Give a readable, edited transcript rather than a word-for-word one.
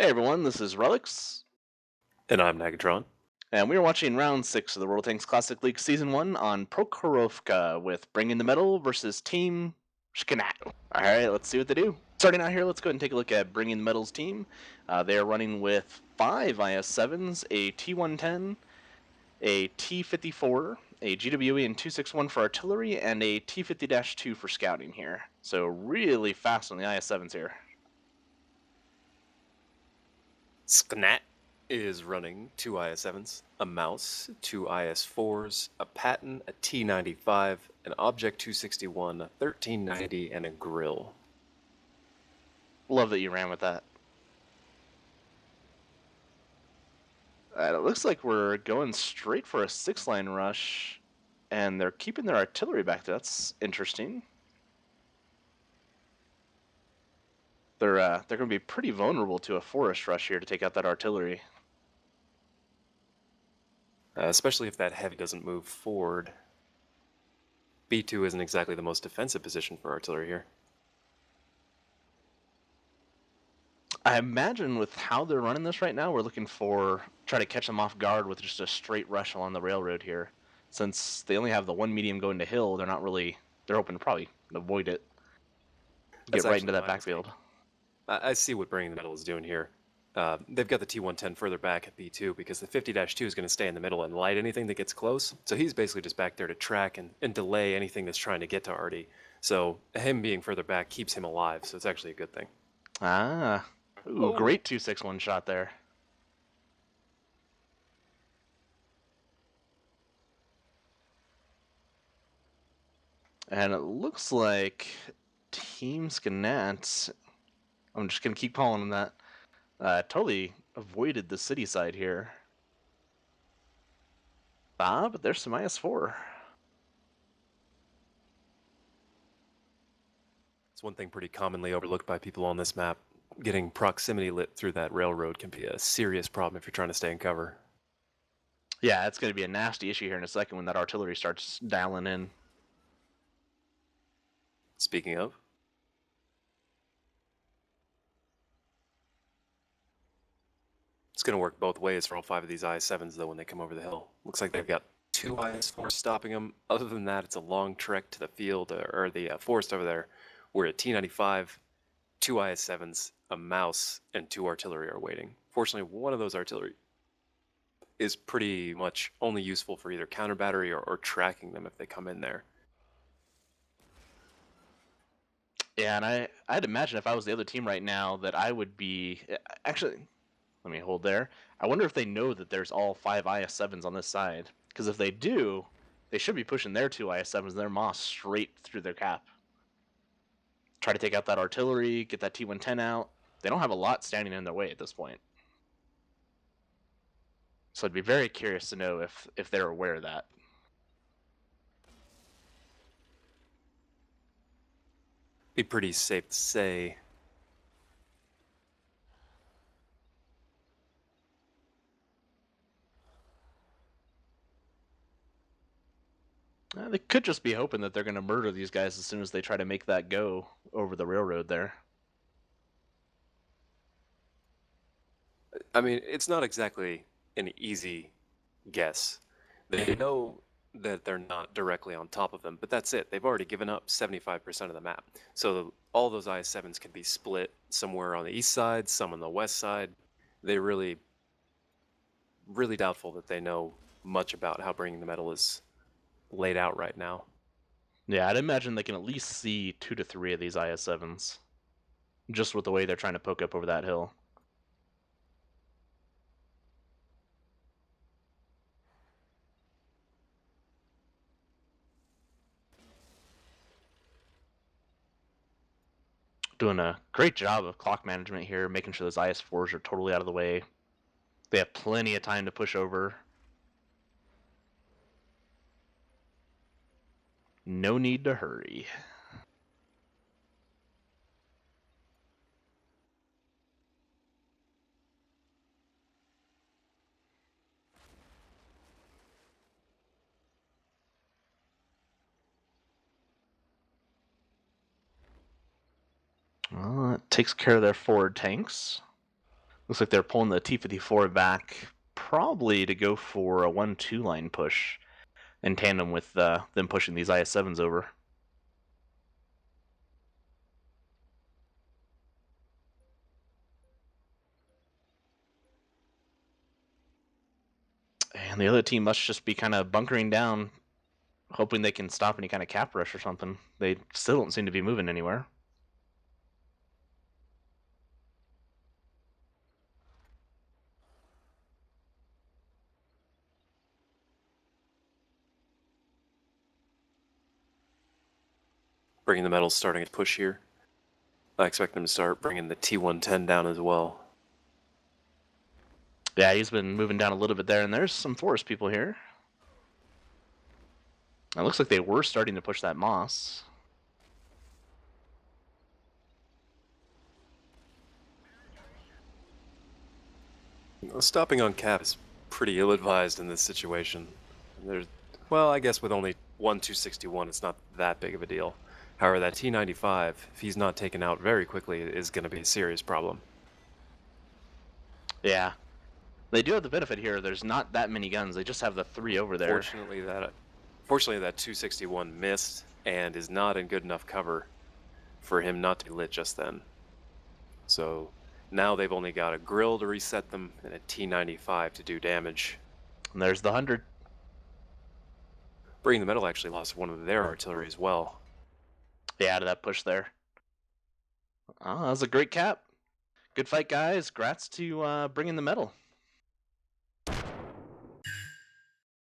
Hey everyone, this is Relics, And I'm Nagatron. and we are watching round 6 of the World Tanks Classic League Season 1 on Prokhorovka with Bringing the Medal versus Team SKNAT. Alright, let's see what they do. Starting out here, let's go ahead and take a look at Bringing the Medal's team. They are running with 5 IS-7s, a T-110, a T-54, a GWE and 261 for artillery, and a T-50-2 for scouting here. So really fast on the IS-7s here. SKNAT is running 2 IS-7s, a mouse, 2 IS-4s, a Patton, a T-95, an Object 261, a 1390, and a grill. Love that you ran with that. It looks like we're going straight for a 6-line rush, and they're keeping their artillery back. That's interesting. They're going to be pretty vulnerable to a forest rush here to take out that artillery. Especially if that heavy doesn't move forward. B2 isn't exactly the most defensive position for artillery here. I imagine with how they're running this right now, we're looking for try to catch them off guard with just a straight rush along the railroad here. Since they only have the one medium going to hill, they're hoping to probably avoid it. Get That's right into actually that my backfield. mistake. I see what Bringing the Medal is doing here. They've got the T-110 further back at B2 because the 50-2 is going to stay in the middle and light anything that gets close. So he's basically just back there to track and delay anything that's trying to get to Artie. So him being further back keeps him alive, so it's actually a good thing. Ah. Ooh, great 261 shot there. And it looks like Team SKNAT, I'm just going to keep calling them that, totally avoided the city side here. But there's some IS-4. It's one thing pretty commonly overlooked by people on this map. Getting proximity lit through that railroad can be a serious problem if you're trying to stay in cover. Yeah, it's going to be a nasty issue here in a second when that artillery starts dialing in. Speaking of, it's going to work both ways for all 5 of these IS-7s, though, when they come over the hill. Looks like they've got 2 IS-4s stopping them. Other than that, it's a long trek to the field, or the forest over there, where a T-95, 2 IS-7s, a mouse, and 2 artillery are waiting. Fortunately, one of those artillery is pretty much only useful for either counter battery or tracking them if they come in there. Yeah, and I'd imagine if I was the other team right now that I would be... Actually, let me hold there. I wonder if they know that there's all 5 IS-7s on this side. Because if they do, they should be pushing their 2 IS-7s and their Moss straight through their cap. Try to take out that artillery, get that T-110 out. They don't have a lot standing in their way at this point. So I'd be very curious to know if they're aware of that. Be pretty safe to say. They could just be hoping that they're going to murder these guys as soon as they try to make that go over the railroad there. I mean, it's not exactly an easy guess. They know that they're not directly on top of them, but that's it. They've already given up 75% of the map. So all those IS-7s can be split somewhere on the east side, some on the west side. They're really doubtful that they know much about how Bringing the Medal is laid out right now. Yeah, I'd imagine they can at least see 2 to 3 of these IS-7s. Just with the way they're trying to poke up over that hill. Doing a great job of clock management here, making sure those IS-4s are totally out of the way. They have plenty of time to push over. No need to hurry. Well, that takes care of their forward tanks. Looks like they're pulling the T-54 back, probably to go for a 1-2 line push in tandem with them pushing these IS-7s over. And the other team must just be kind of bunkering down, hoping they can stop any kind of cap rush or something. They still don't seem to be moving anywhere. Bringing the metals starting to push here. I expect them to start bringing the T-110 down as well. Yeah, he's been moving down a little bit there, and there's some forest people here. It looks like they were starting to push that moss. Stopping on cap is pretty ill-advised in this situation. Well, I guess with only one 261, it's not that big of a deal. However, that T-95, if he's not taken out very quickly, is going to be a serious problem. Yeah. They do have the benefit here. There's not that many guns. They just have the 3 over there. Fortunately, that 261 missed and is not in good enough cover for him not to be lit just then. So now they've only got a grill to reset them and a T-95 to do damage. And there's the 100. Bringing the Metal actually lost one of their artillery as well. Yeah, out of that push there. Oh, that was a great cap. Good fight, guys. Grats to Bringing the Metal.